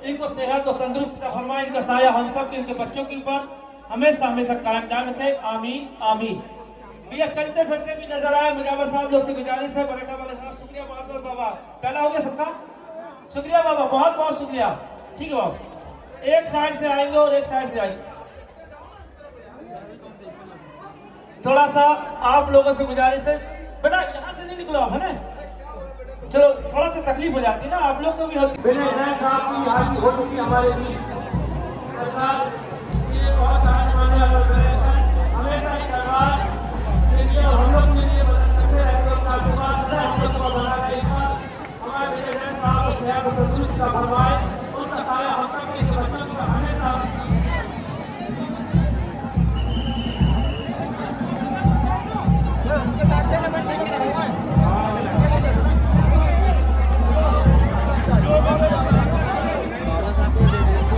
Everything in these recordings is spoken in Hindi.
इनको सेहत और तंदुरुस्त फरमाए, इनका साया हम सब के इनके बच्चों के ऊपर हमेशा हमेशा कायम दायम रखे, आमीन आमीन। भैया चलते फिरते भी नजर आए, मुजावर साहब लोग से गुजारिश है, बरेका वाले साहब शुक्रिया बहुत बाबा, पहला हो गया सबका शुक्रिया बाबा, बहुत बहुत शुक्रिया। ठीक है बाबा, एक साइड से आएंगे और एक साइड से आएंगे। थोड़ा सा आप लोगों से गुजारिश है, बेटा यहाँ से नहीं निकलो है ना, चलो थोड़ा सा तकलीफ हो जाती है ना आप लोग को भी होती है। हो चुकी हमारे बीच सरकार, ये बहुत हमेशा ही दरबार हम लोग के लिए मदद करते रहते हैं, हम लोग को बना रहे हमारे साहब शहर तंदुरुस्त का फरमाए, उसका साया हम सब के बच्चों को हमेशा।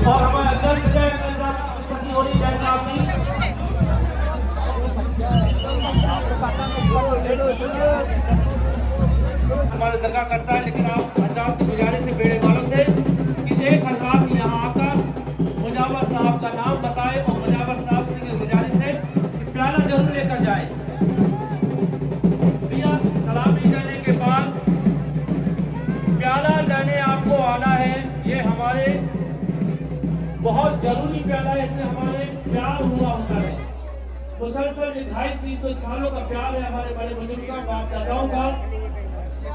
और हमारे हो रही है हमारे दरगाह करता है, लेकिन आप हजरात से गुजारिश है, बेड़े वालों से कि एक हजरात यहाँ आकर मुजावर साहब का नाम बताए और मुजावर साहब से गुजारिश है कि प्याला जरूर लेकर जाए। भैया सलामी देने के बाद प्याला लेने आपको आना है, ये हमारे बहुत जरूरी प्याला है, इससे हमारे प्यार हुआ होता है। मुसलसल 250-300 सालों का प्यार है हमारे बड़े बुजुर्गों का, बाप दादाओं का,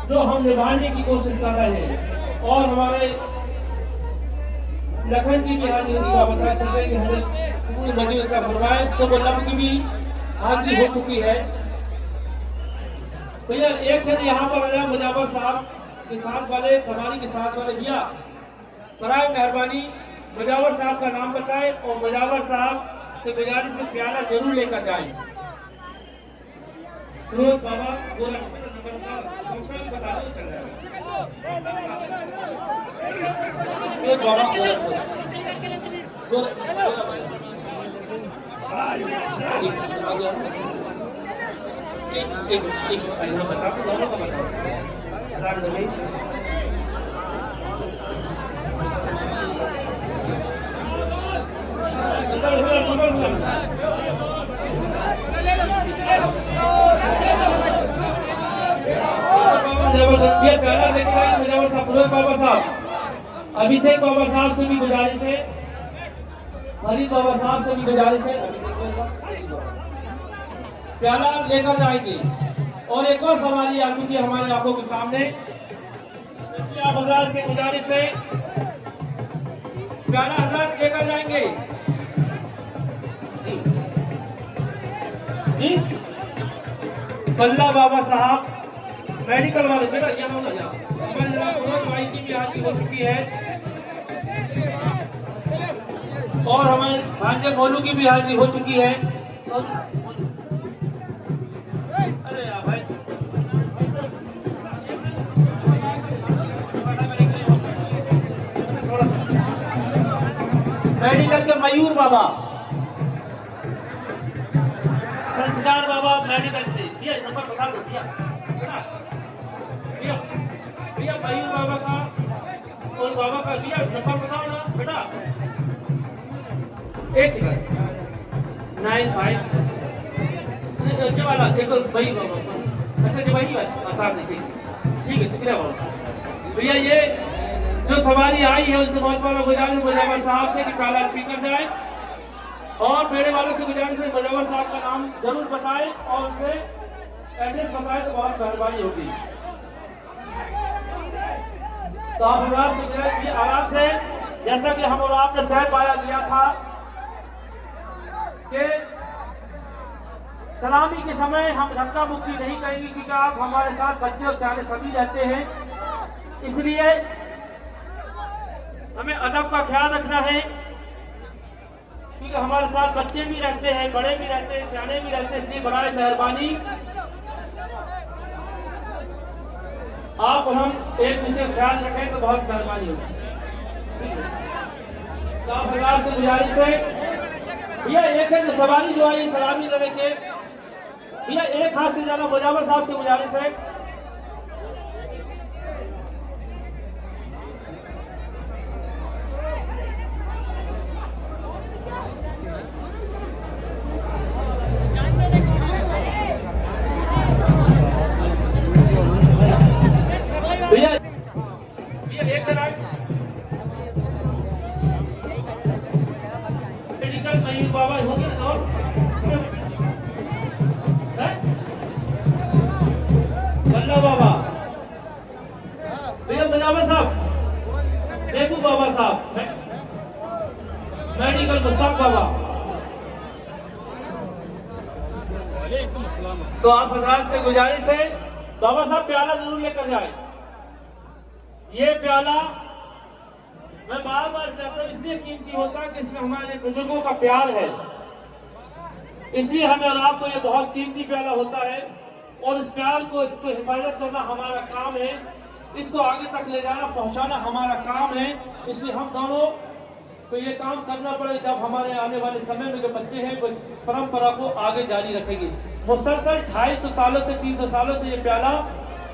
जो हम निभाने की कोशिश कर रहे हैं। और हमारे लखन की भी हाजिरी का मसला सदर की हजरत मौजूद का फरमाए, सब लब की भी हाजिरी हो चुकी है। तो यार एक जन यहाँ पर आया मुजावर साहब के साथ वाले, सवारी के साथ वाले भैया बराए मेहरबानी मुजावर साहब का नाम बताएं और मुजावर साहब से गुजारिश से प्याला जरूर लेकर जाए। बाबा बाबा साहब, अभिषेक बाबा साहब से भी गुजारिश है, फरीद बाबा साहब से भी गुजारिश है, प्याला लेकर जाएंगे। और एक और सवारी आ चुकी है हमारी आंखों के सामने, इसलिए आप हजरात से गुजारिश है प्याला हजरात लेकर जाएंगे जी। बल्ला बाबा साहब मेडिकल वाले, बेटा यहाँ हो जाओ, हमारे जनाब भाई की भी हाजिरी हो चुकी है और हमारे भांजे मोलू की भी हाजिरी हो चुकी है। अरे यार भाई थोड़ा सा मेडिकल के मयूर बाबा, संस्कार बाबा मेडिकल से, भैया नंबर बता दो भैया, भैया मयूर बाबा का और बाबा का भैया नंबर बताओ ना बेटा, 85 वाला देखो वही बाबा, अच्छा जी वही बात आसान देखिए, ठीक है शुक्रिया बाबा। भैया ये जो सवारी आई है उनसे बहुत बड़ा गुजारिश मुजावर साहब से कि प्याला पीकर जाए और मेरे वालों से गुजारिश है मुजावर साहब का नाम जरूर बताएं और उनसे एड्रेस बताएं तो बहुत मेहरबानी होगी। तो आप हजरात से आराम से, जैसा कि हम और आपने तय पाया गया था कि सलामी के समय हम धक्का मुक्की नहीं करेंगे, क्योंकि आप हमारे साथ बच्चे और सियाने सभी रहते हैं, इसलिए हमें अदब का ख्याल रखना है, क्योंकि हमारे साथ बच्चे भी रहते हैं, बड़े भी रहते हैं, सियाने भी रहते हैं, इसलिए बराए मेहरबानी आप हम एक दूसरे का ख्याल रखें तो बहुत मेहरबानी होगी। तो आप हजरात से गुजारिश है, भैया एक सवारी जो आई सलामी देने के, भैया एक हाथ से जाना, मुजावर साहब से गुजारिश है। देबू बाबा साहब, मेडिकल मुस्तक बाबा। तो आप हजरात से गुजारिश है बाबा साहब प्याला जरूर लेकर जाए। ये प्याला मैं बार बार कहता हूँ इसलिए कीमती होता है कि इसमें हमारे बुजुर्गों का प्यार है, इसलिए हमें और आपको ये बहुत कीमती प्याला होता है और इस प्यार को, इसको हिफाजत करना हमारा काम है, इसको आगे तक ले जाना पहुंचाना हमारा काम है। इसलिए हम दोनों को ये काम करना पड़े जब हमारे आने वाले समय में जो बच्चे हैं वो इस परंपरा को आगे जारी रखेंगे। मुसलसल 250 सालों से 300 सालों से ये प्याला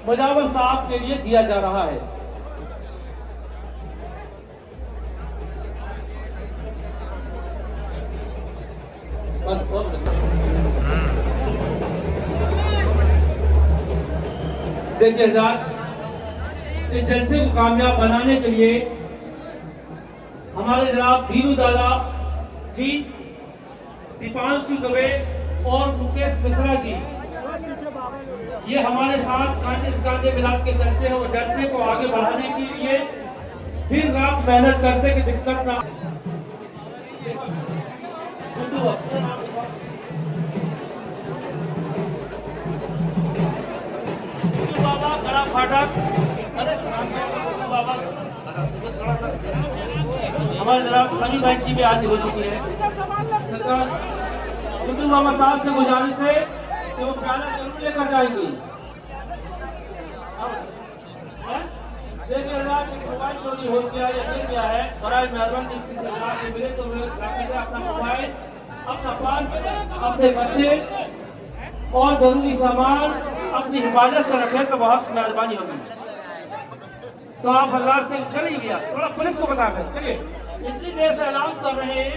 मुजावर साहब के लिए दिया जा रहा है। बस देखिए हज़रात, इस जलसे को कामयाब बनाने के लिए हमारे जनाब दीनू दादा जी, दीपांशु दुबे और मुकेश मिश्रा जी ये हमारे साथ कांधे से कांधे मिला के चलते हैं और जलसे को आगे बढ़ाने के लिए दिन रात मेहनत करते कि दिक्कत ना। बाबा कड़ा फाटक, अरे बाबा हमारे जनाब सभी भाई की भी हाजिर हो चुकी है। सरकार गुड्डू बाबा साहब से गुजारिश है कि वो प्याला जरूर लेकर जाएंगे। देखिए एक मोबाइल चोरी हो गया या गिर गया है, बराए मेहरबानी जिसकी सरकार से मिले तो अपना मोबाइल, अपना पर्स, अपने बच्चे और जरूरी सामान अपनी हिफाजत से रखें तो बहुत मेहरबानी होगी। तो आप हजरात से चलिए गया, थोड़ा पुलिस को बता फिर चलिए, इतनी देर से अनाउंस कर रहे हैं,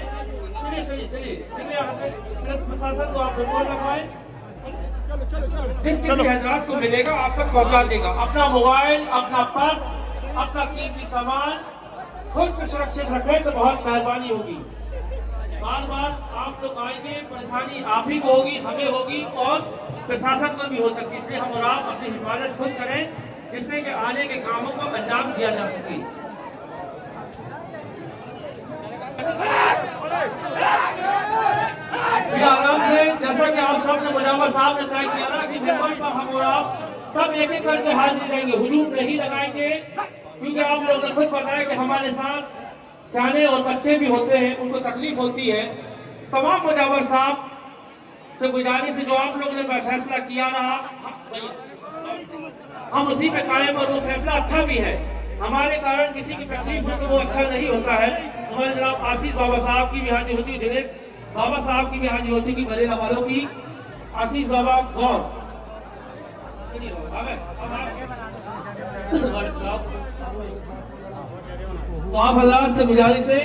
चलिए चलिए चलिए पुलिस प्रशासन को आप रिपोर्ट लगवाएं, जिस हजरात को मिलेगा आप तक पहुंचा देगा। अपना मोबाइल, अपना पर्स, अपना कीमती सामान खुद से सुरक्षित रखें तो बहुत मेहरबानी होगी। बार बार आप लोग आएंगे, परेशानी आप ही को होगी, हमें होगी और प्रशासन को भी हो सकती है, इसलिए हम और आप अपनी हिफाजत खुद करें जिससे कि आने के कामों को अंजाम दिया जा सके। आराम से, जैसा कि आप सब ने मुजावर साहब ने तय किया ना कि मुंबई पर हम और आप सब एक एक करके हाजिर रहेंगे, हुजूम नहीं लगाएंगे, क्योंकि आप लोगों ने खुद बताया कि हमारे साथ सियाने और बच्चे भी होते हैं, उनको तकलीफ होती है। तमाम मुजावर साहब से गुजारिश है जो आप लोगों ने फैसला किया रहा हम उसी पे कायम, और वो फैसला अच्छा भी है। हमारे कारण किसी की तकलीफ हो तो वो अच्छा नहीं होता है। हमारे जनाब आशीष बाबा साहब की भी हाजिर होती है, जुनेद बाबा साहब की भी हाजिर होती है, बरेला वालों की आशीष बाबा गौर। तो आप हजरात से गुजारिश है,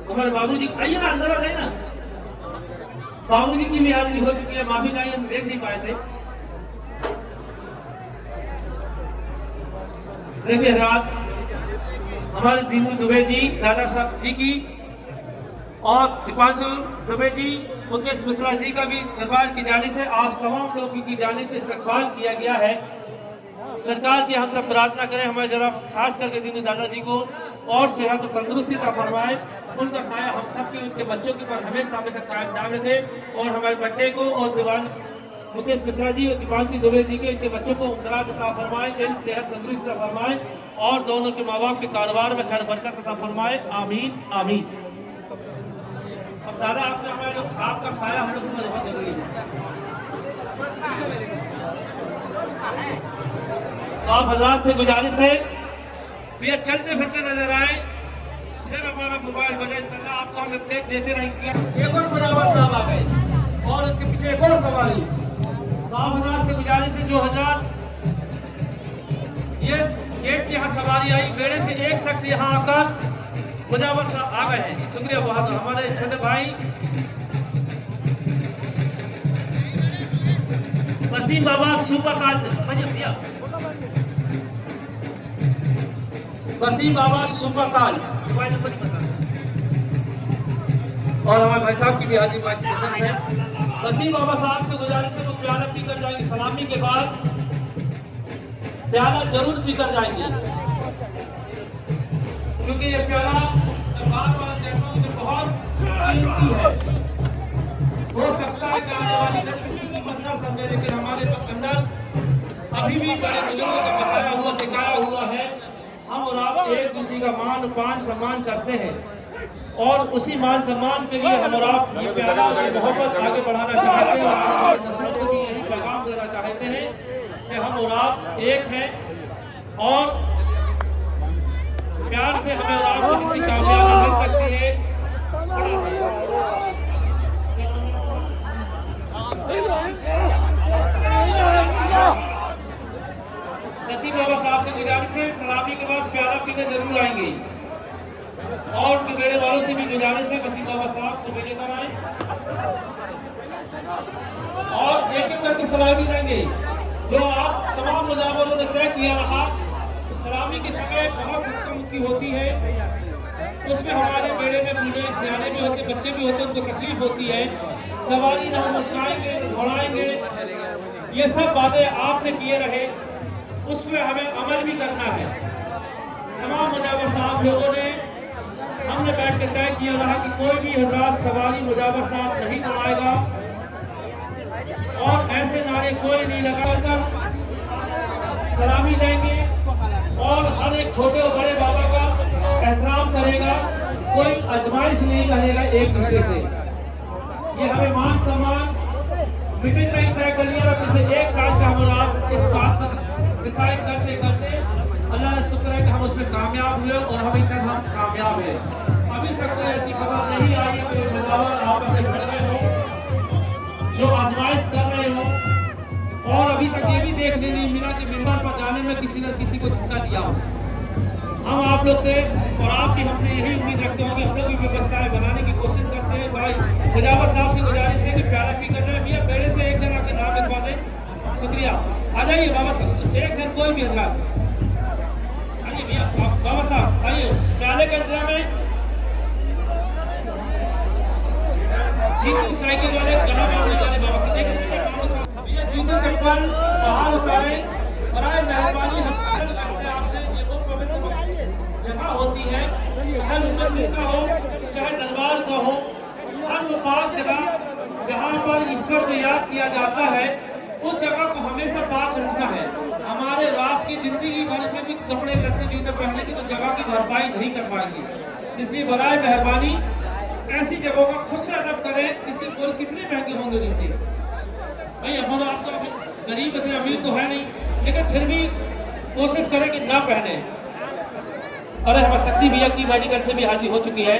हमारे बाबूजी आइए ना, अंदर आ जाए ना, बाबूजी की भी हाजिरी हो चुकी है, माफी चाहिए हम देख नहीं पाए थे। देखिए रात हमारे दीनू दुबे जी, दादा साहब जी की और दीपांशु दुबे जी, मुकेश मिश्रा जी का भी दरबार की जानिब से आप तमाम लोगों की जानिब से इस्तकबाल किया गया है। सरकार की हम सब प्रार्थना करें हमारे जरा खास करके दीनू दादाजी को और सेहत और तंदुरुस्ती का फरमाए, उनका साया हम सब के उनके बच्चों के ऊपर हमेशा हमेशा कायम दाम रखे, और हमारे बच्चे को और दीवान मुकेश मिश्रा जी और दीपांशु दुबे जी के इनके बच्चों को उम्दराज अता फरमाए, इन सेहत तंदुरुस्ती अता फरमाए और दोनों के माँ बाप के कारोबार में खैर बरकत अता फरमाए। आमीन आमीन। अब दादा आपका साया हम लोग को बहुत जरूरी है। तो आप हजरात से गुजारिश है भैया चलते फिरते नजर आए, फिर हमारा मोबाइल बजा इंशाल्लाह आपको हम अपडेट देते रहेंगे। एक और मुजावर साहब आ गए और उसके पीछे एक और सवारी। तो आप हजरात से गुजारिश है, जो हजरात ये गेट की यहाँ सवारी आई, बेड़े से एक शख्स यहाँ आकर मुजावर साहब आ गए हैं, शुक्रिया बहुत। हमारे छोटे भाई वसीम बाबा सुपरताज, भैया वसीम बाबा सुपरताज मोबाइल नंबर ही बता, और हमारे भाई साहब की भी हाजिर है। वसीम बाबा साहब से गुजारिश है वो प्याला पी कर जाएंगे, सलामी के बाद प्याला जरूर पी कर जाएंगे। क्योंकि ये प्याला बार बार कहता हूँ कि बहुत कीमती है। हो सकता है कि आने वाली नस्ल इसकी कीमत न समझे, लेकिन हमारे अंदर अभी भी बड़े बुजुर्गों का बताया हुआ सिखाया हुआ है। हम और आप एक दूसरे का मान सम्मान करते हैं और उसी मान सम्मान के लिए हम और आप ये प्याला और मोहब्बत आगे बढ़ाना चाहते हैं और आने वाली नस्लों को भी यही पैगाम देना चाहते हैं कि हम और आप एक हैं और प्यार से हमें और आपको जितनी कामयाबी मिल सकती है बढ़ा सकते हैं। नसीम बाबा साहब से गुजारिश है, सलामी के बाद प्याला पीने जरूर आएंगे और उनके बेड़े वालों से भी गुजारिश है नसीम बाबा साहब को लेकर आए और एक एक करके सलामी देंगे। जो आप तमाम मुजावरों ने तय किया रहा कि सलामी के समय बहुत हक्का होती है, उसमें हमारे बेड़े में बूढ़े सियाने भी होते, बच्चे भी होते, उनको तकलीफ होती है। सवारी न हम उचकाएंगे न दौड़ाएंगे, ये सब बातें आपने किए रहे, उस पर हमें अमल भी करना है। तमाम मुजावर साहब लोगों ने हमने बैठ के तय किया रहा कि कोई भी हजरात सवारी मुजावर साहब नहीं दौड़ाएगा और ऐसे नारे कोई नहीं लगाकर सलामी देंगे और हर एक छोटे और बड़े बाबा का एहतराम करेगा, कोई आजमाइश नहीं करेगा एक दूसरे से। ये हमें मान सम्मान मीटिंग में ही तय कर लिया और पिछले एक साल से हम और आप इस बात पर डिसाइड करते करते अल्लाह का शुक्र है कि हम उसमें कामयाब हुए और अभी तक हम कामयाब हैं। अभी तक कोई ऐसी खबर नहीं आई है कि मुजावर आपस में लड़ रहे हो, जो आजमाइश कर रहे हो और अभी तक ये भी देखने नहीं मिला कि मिंबर पर जाने में किसी न किसी को धक्का दिया हो। हम आप लोग से और आपकी हमसे यही उम्मीद रखते हैं कि हम लोग भी व्यवस्थाएं बनाने की कोशिश करते हैं। भाई मुजावर साहब से गुजारिश है कि प्याला पी करना है, भैया बेड़े से एक जन आपके नाम लिखवा दें। शुक्रिया, आ जाइए बाबा साहब, एक जन कोई भी हजरात आइए भैया, बाबा साहब आइए प्याले का इंतजाम है। जीतू साइकिल वाले गला बांधने वाले बाबा साहब भैया जूते चप्पल बाहर उतारे, बराए मेहरबानी हम करते हैं आपसे। ये वो पवित्र जगह होती है, चाहे मंदिर का हो चाहे दरबार का हो, हर वो पाक जगह जहाँ पर ईश्वर को याद किया जाता है उस जगह को हमेशा पाक रखना है। हमारे रात की जिंदगी भर में भी कपड़े लत्ते जूते पहनने की तो जगह की भरपाई नहीं कर पाएंगे, इसलिए बराए मेहरबानी ऐसी जगहों का खुद से अदब करें। किसी बोल कितने महंगे होंगे जूते भाई, हम आपका गरीब इतने अमीर तो है नहीं, लेकिन फिर भी कोशिश करें कि ना पहने। अरे हमारे शक्ति भैया की मेडिकल से भी हाजिरी हो चुकी है,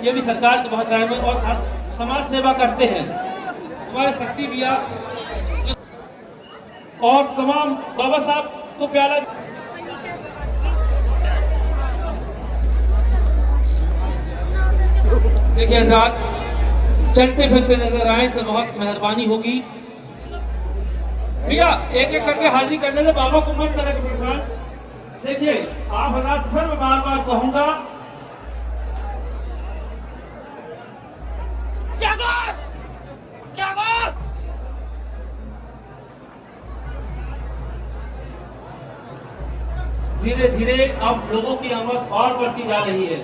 ये भी सरकार के बहुत सारे और साथ समाज सेवा करते हैं हमारे शक्ति भैया और तमाम बाबा साहब को प्याला देखिए हजरात, चलते फिरते नजर आए तो बहुत मेहरबानी होगी। भैया एक एक करके हाजिरी करने से बाबा को मत करें परेशान। देखिए आप हजरात से फिर मैं बार बार कहूंगा, धीरे धीरे अब लोगों की आमद और बढ़ती जा रही है।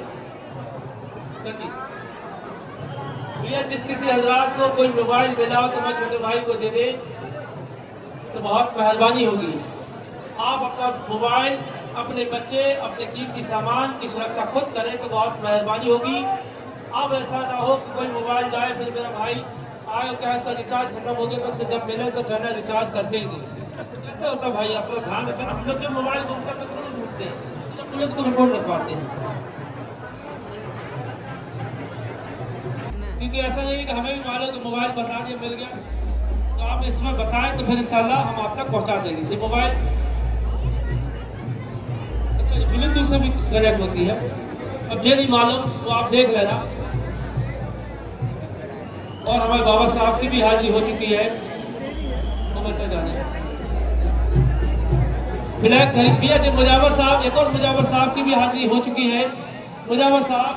भैया जिस किसी हजरात को कोई मोबाइल मिला हो तो मैं छोटे भाई को दे दे तो बहुत मेहरबानी होगी। आप अपना मोबाइल, अपने बच्चे, अपने कीमती सामान की सुरक्षा खुद करें तो बहुत मेहरबानी होगी। अब ऐसा ना हो कि कोई मोबाइल जाए फिर मेरा भाई आए क्या इसका रिचार्ज खत्म हो गया तो उससे जब मिले तो कहना रिचार्ज करके ही दे। कैसे होता भाई, अपना ध्यान रखें। हम लोग जो मोबाइल घूमते हैं पुलिस ढूंढते हैं तो पुलिस को रिपोर्ट लिखवाते हैं, क्योंकि ऐसा नहीं कि हमें भी मालूम कि मोबाइल बता दिया मिल गया तो आप इसमें बताएं तो फिर इंशाल्लाह हम आप तक पहुंचा देंगे। ये मोबाइल अच्छा ब्लूटूथ से भी कनेक्ट होती है, अब ये नहीं मालूम तो आप देख लेना। और हमारे बाबा साहब की भी हाजिरी हो चुकी है, तो जाने ब्लैक खरीद दिया। जब मुजावर साहब, एक और मुजावर साहब की भी हाजिरी हो चुकी है। मुजावर साहब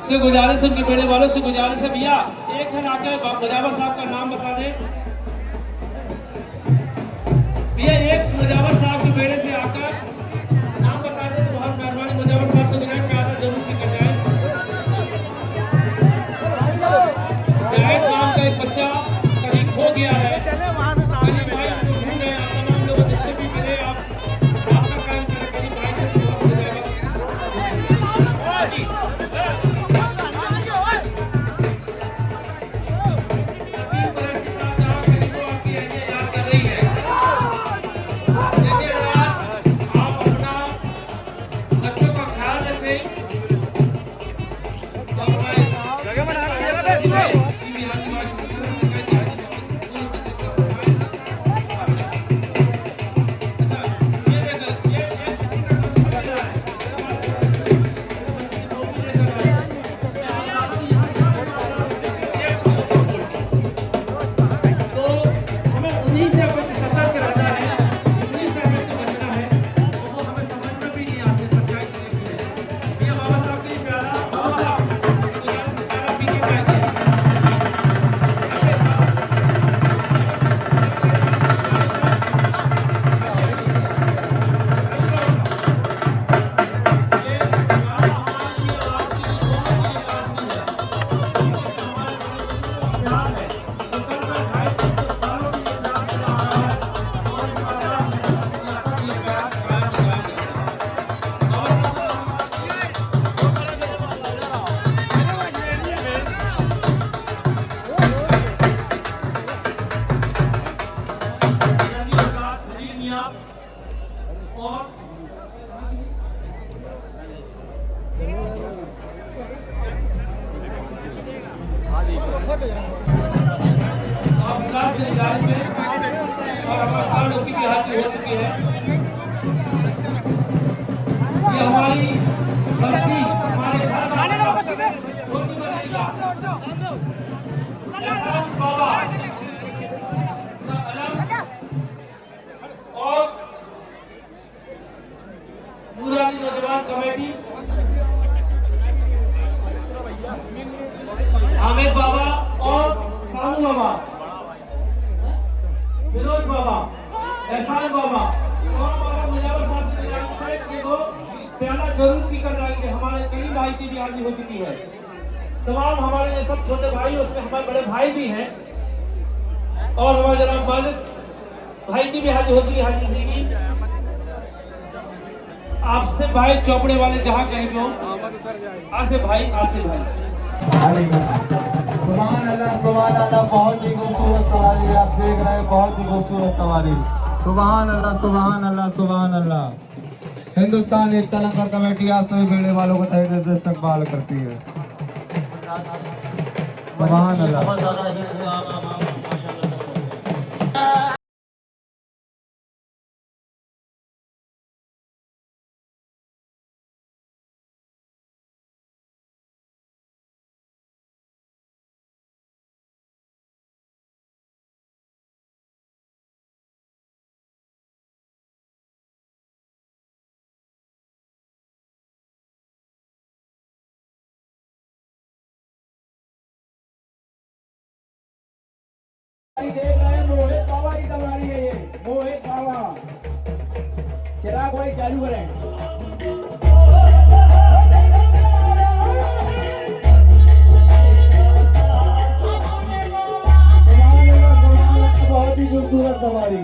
से गुजारिश, उनके बेड़े वालों से गुजारिश है भैया एक जन आकर मुजावर साहब का नाम बता दे। भैया एक मुजावर साहब के बेड़े से आकर नाम बता दे। और आप विकास से गुजारिश है और हमारे साल लोग की हाजिरी हो चुकी है। ये हमारी बस्ती हमारे घर का छोटी बनेगा एहसान बाबा का अलम और नूरानी नौजवान कमेटी हामिद बाबा और सानू बाबा, फिरोज बाबा, एहसान बाबा और बाबा मुजावर साहब से गुजारिश है कि वो प्याला जरूर पी कर जाएंगे। हमारे कई भाई की भी हाजिरी हो चुकी है। तमाम हमारे ये सब छोटे भाई, उसमें हमारे बड़े भाई भी हैं और हमारे जनाब माजिद भाई की भी हाजिरी हो चुकी है। हाजी जी की आपसे भाई चौपड़े वाले जहाँ कहीं भी हो, आसिफ भाई सुभान अल्लाह, बहुत ही खूबसूरत सवारी आप देख रहे हैं, बहुत ही खूबसूरत सवारी। सुभान अल्लाह, सुभान अल्लाह, सुभान अल्लाह। हिंदुस्तान एकता लंगर कमेटी आप सभी बेड़े वालों को तहे दिल से इस्तकबाल करती है। सुभान अल्लाह। देख रहे हैं मोहित बाबा की तवारी है। ये मोहित बाबा चिराग भाई चालू करें। बहुत ही खूबसूरत सवारी।